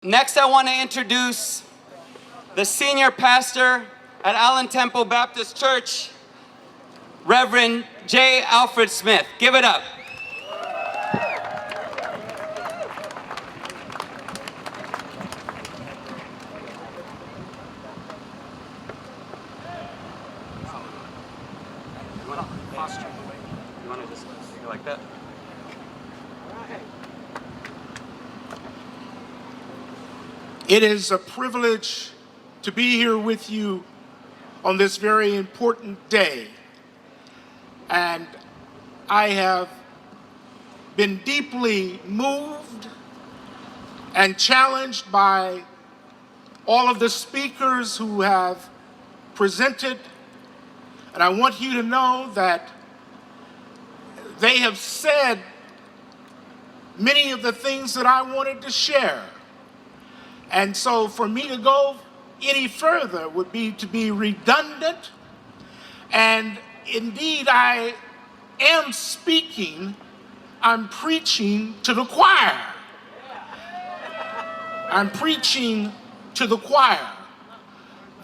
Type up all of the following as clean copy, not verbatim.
Next, I want to introduce the senior pastor at Allen Temple Baptist Church, Reverend J. Alfred Smith. Give it up. You want to posture? You want to just go like that? It is a privilege to be here with you on this very important day. And I have been deeply moved and challenged by all of the speakers who have presented. And I want you to know that they have said many of the things that I wanted to share. And so for me to go any further would be to be redundant. And indeed, I am speaking, I'm preaching to the choir. I'm preaching to the choir.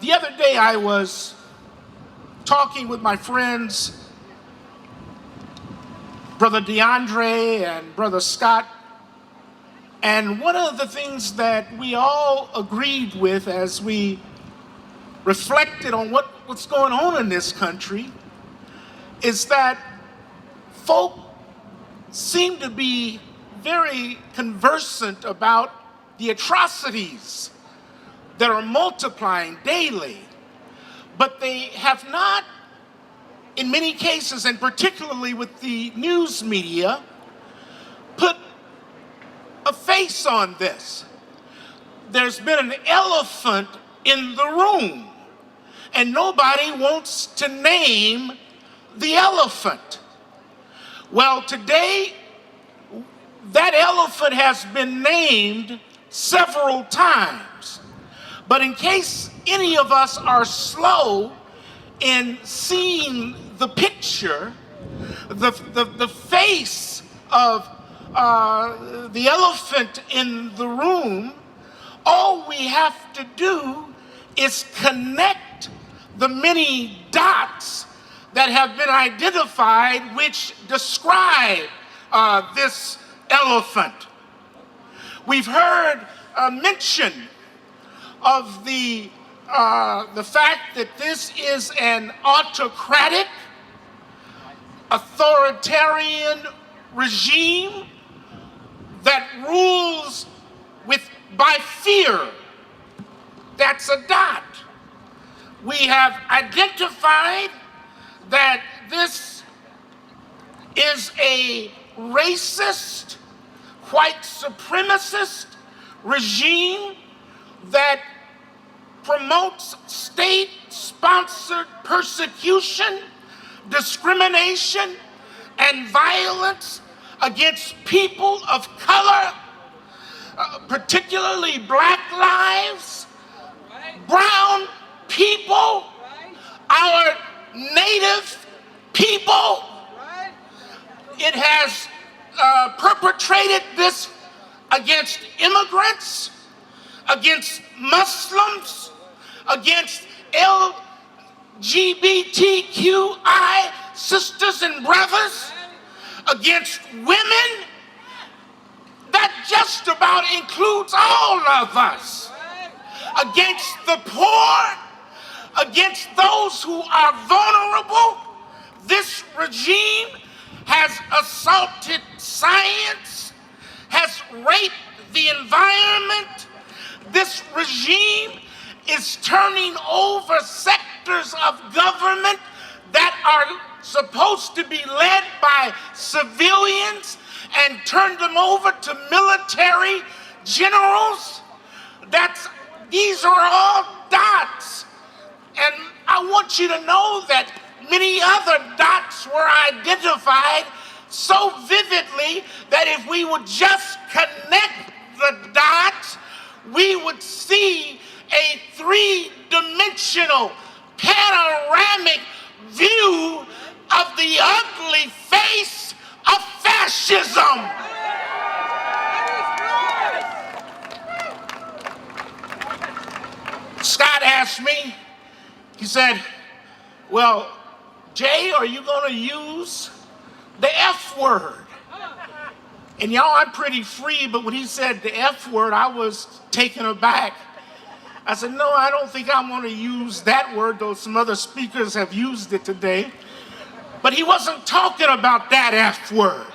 The other day I was talking with my friends, Brother DeAndre and Brother Scott. And one of the things that we all agreed with as we reflected on what's going on in this country is that folk seem to be very conversant about the atrocities that are multiplying daily, but they have not, in many cases, and particularly with the news media, put a face on this. There's been an elephant in the room, and nobody wants to name the elephant. Well, today, that elephant has been named several times. But in case any of us are slow in seeing the picture, the face of the elephant in the room, all we have to do is connect the many dots that have been identified which describe this elephant. We've heard mention of the fact that this is an autocratic, authoritarian regime that rules by fear. That's a dot. We have identified that this is a racist, white supremacist regime that promotes state-sponsored persecution, discrimination, and violence against people of color, particularly black lives, brown people, our native people. It has perpetrated this against immigrants, against Muslims, against LGBTQI sisters and brothers, against women. That just about includes all of us. Against the poor, against those who are vulnerable. This regime has assaulted science, has raped the environment. This regime is turning over sectors of government that are supposed to be led by civilians and turn them over to military generals. These are all dots. And I want you to know that many other dots were identified so vividly that if we would just connect the dots, we would see a three-dimensional panoramic view of the ugly face of fascism. asked me, he said, well, Jay, are you going to use the F word? And y'all, I'm pretty free, but when he said the F word, I was taken aback. I said, no, I don't think I want to use that word, though some other speakers have used it today. But he wasn't talking about that F word.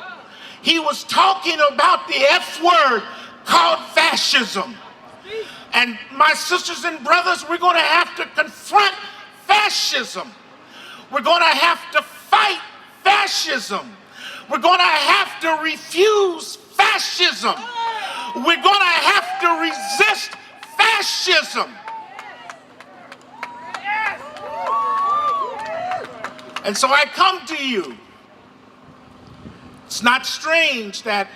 He was talking about the F word called fascism. And my sisters and brothers, we're going to have to confront fascism. We're going to have to fight fascism. We're going to have to refuse fascism. We're going to have to resist fascism. And so I come to you. It's not strange that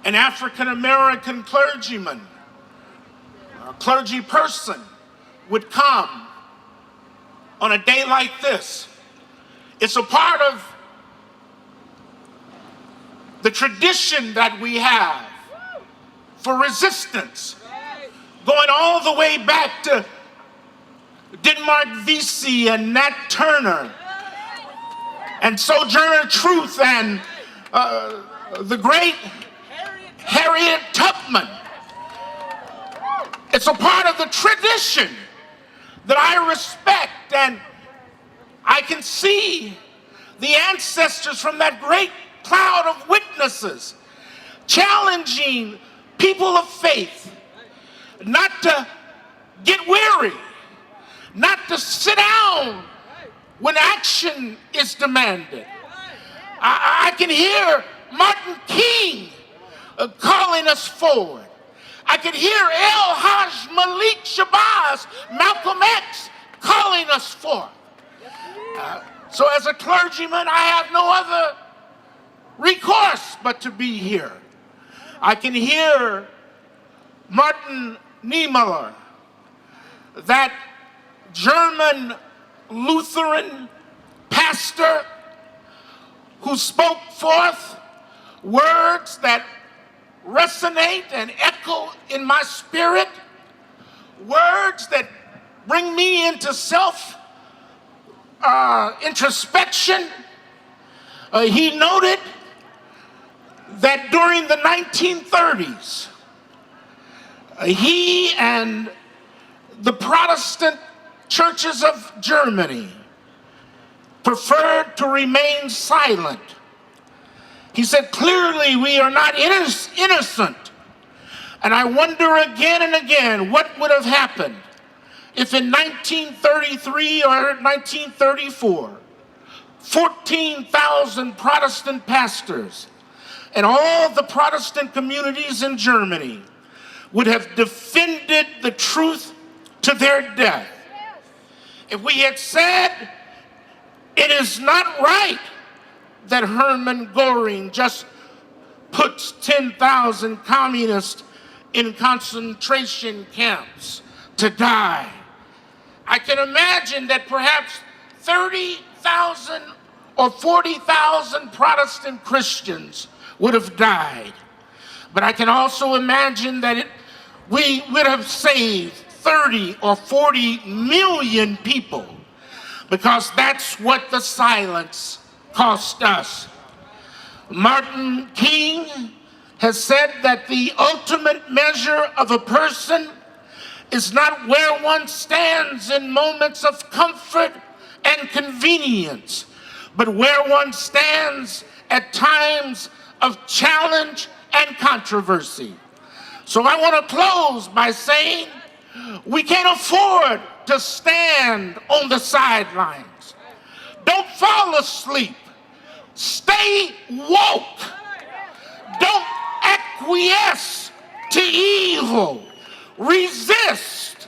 an African-American clergyman, a clergy person, would come on a day like this. It's a part of the tradition that we have for resistance, going all the way back to Denmark Vesey and Nat Turner and Sojourner Truth and the great Harriet Tubman. It's a part of the tradition that I respect, and I can see the ancestors from that great cloud of witnesses challenging people of faith not to get weary, not to sit down when action is demanded. I can hear Martin King calling us forward. I can hear El Haj Malik Shabazz, Malcolm X, calling us forth. So as a clergyman, I have no other recourse but to be here. I can hear Martin Niemöller, that German Lutheran pastor who spoke forth words that resonate and echo in my spirit, words that bring me into introspection. He noted that during the 1930s, he and the Protestant churches of Germany preferred to remain silent. He said, clearly we are not innocent. And I wonder again and again what would have happened if in 1933 or 1934, 14,000 Protestant pastors and all the Protestant communities in Germany would have defended the truth to their death. If we had said, it is not right that Hermann Göring just puts 10,000 communists in concentration camps to die, I can imagine that perhaps 30,000 or 40,000 Protestant Christians would have died. But I can also imagine that we would have saved 30 or 40 million people, because that's what the silence cost us. Martin King has said that the ultimate measure of a person is not where one stands in moments of comfort and convenience, but where one stands at times of challenge and controversy. So I want to close by saying we can't afford to stand on the sidelines. Don't fall asleep. Stay woke. Don't acquiesce to evil. Resist.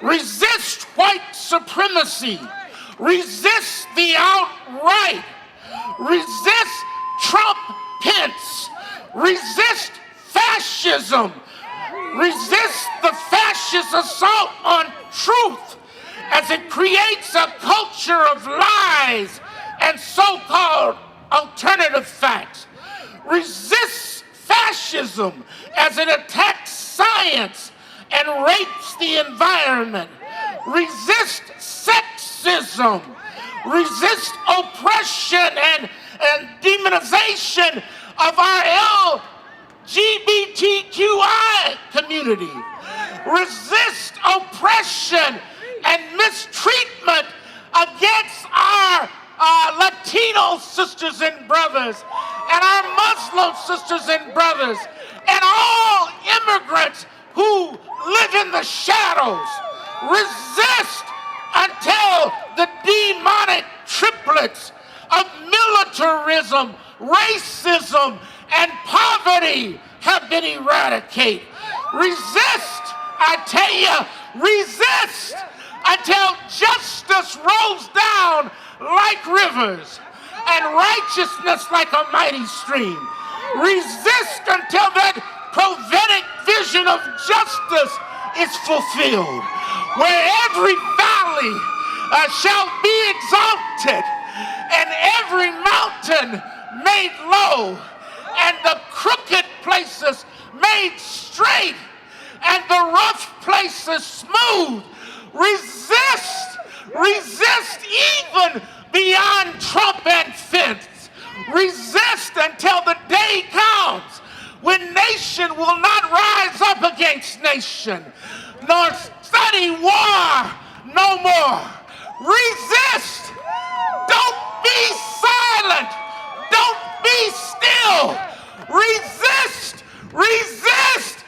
Resist white supremacy. Resist the outright. Resist Trump Pence. Resist fascism. Resist the fascist assault on truth as it creates a culture of lies and so-called alternative facts. Resist fascism as it attacks science and rapes the environment. resist sexism, resist oppression and demonization of our LGBTQI community, resist oppression and mistreatment against our Latino sisters and brothers and our Muslim sisters and brothers and all immigrants who live in the shadows. Resist until the demonic triplets of militarism, racism, and poverty have been eradicated. Resist, I tell you, resist until justice rolls down like rivers and righteousness like a mighty stream. Resist until that prophetic vision of justice is fulfilled, where every valley shall be exalted and every mountain made low and the crooked places made straight and the rough places smooth. Resist, resist even beyond Trump and Pence. Resist until the day comes when nation will not rise up against nation, nor study war no more. Resist. Don't be silent. Don't be still. Resist, resist,